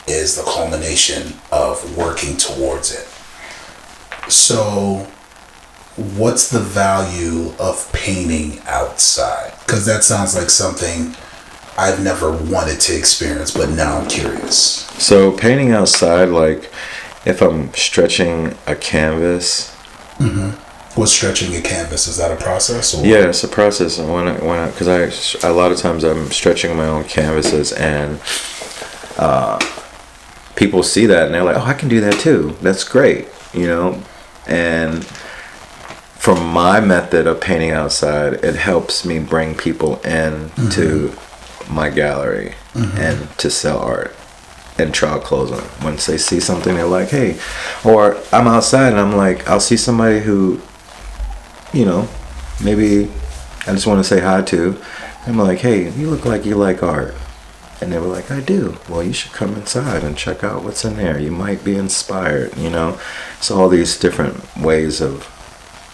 is the culmination of working towards it. So, what's the value of painting outside? Because that sounds like something I've never wanted to experience, but now I'm curious. So painting outside, like if I'm stretching a canvas. What's stretching a canvas? Is that a process? Or? Yeah, it's a process. Because a lot of times I'm stretching my own canvases, and people see that and they're like, "Oh, I can do that too. That's great," And from my method of painting outside, it helps me bring people in to my gallery and to sell art and trial closing. Once they see something, they're like, "Hey," or I'm outside and I'm like, I'll see somebody who, maybe I just want to say hi to. I'm like, "Hey, you look like you like art." And they were like, "I do." "Well, you should come inside and check out what's in there. You might be inspired, So all these different ways of,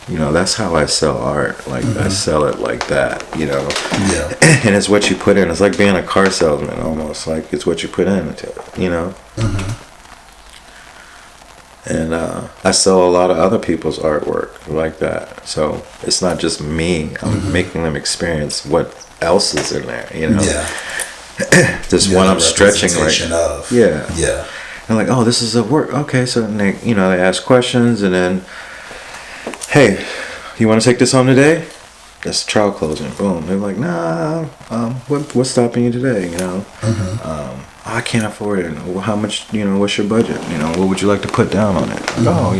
that's how I sell art. Like, I sell it like that, Yeah. And it's what you put in. It's like being a car salesman almost. Like, it's what you put in, And I sell a lot of other people's artwork like that. So it's not just me. I'm making them experience what else is in there, Yeah. Just when I'm stretching, of. Yeah. And like, "Oh, this is a work." Okay, so then they ask questions, and then, "Hey, you want to take this home today?" That's trial closing. Boom. They're like, "Nah, what's stopping you today?" "I can't afford it." "Well, how much? What's your budget? What would you like to put down on it?" "Oh,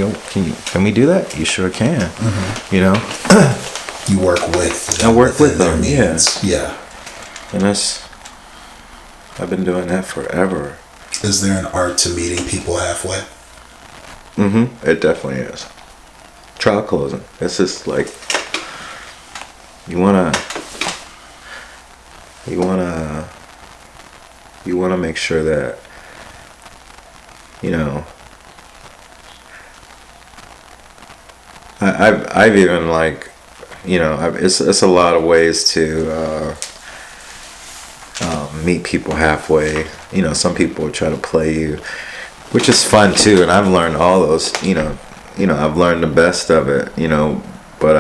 can we do that?" "You sure can." You work with. I work with them. Yeah. And I've been doing that forever. Is there an art to meeting people halfway? It definitely is. Trial closing. It's just like you wanna make sure that I've even like it's a lot of ways to meet people halfway. Some people try to play you, which is fun too, and I've learned all those. I've learned the best of it. But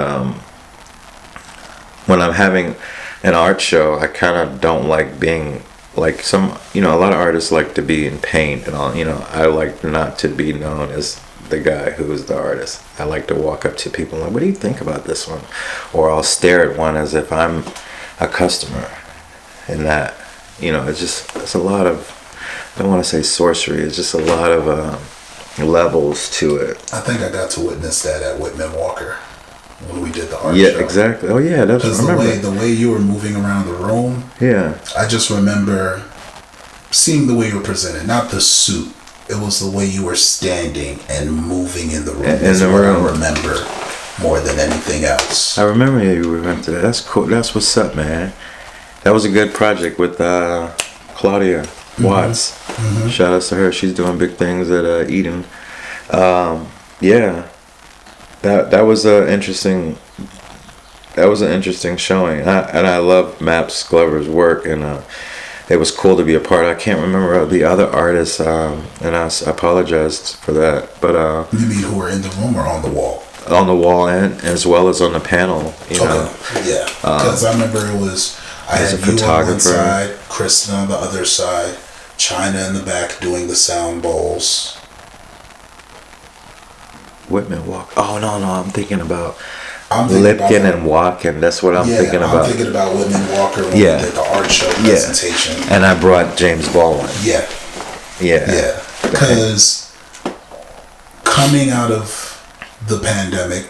when I'm having an art show, I kind of don't like being like some. A lot of artists like to be in paint and all. I like not to be known as the guy who is the artist. I like to walk up to people and like, "What do you think about this one?" Or I'll stare at one as if I'm a customer, and that. It's a lot of, I don't want to say sorcery, it's just a lot of levels to it. I think I got to witness that at Whitman-Walker when we did the art show. Yeah, exactly. Oh yeah, that's the way you were moving around the room. Yeah. I just remember seeing the way you were presented, not the suit. It was the way you were standing and moving in the room. That's what I remember more than anything else. I remember you went to that. That's cool. That's what's up, man. That was a good project with Claudia Watts. Shout outs to her. She's doing big things at Eden. Yeah, that was an interesting. That was an interesting showing. I love Maps Glover's work, and it was cool to be a part. I can't remember the other artists, and I apologize for that. But you mean who were in the room or on the wall? On the wall, and as well as on the panel. Yeah, because I remember it was. I had you on one side, Kristen on the other side, China in the back doing the sound bowls. Whitman-Walker. Oh no, I'm thinking about Lipkin and Walken. That's what I'm thinking about. I'm thinking about Whitman-Walker when we did the art show presentation. And I brought James Baldwin. Yeah. Because coming out of the pandemic,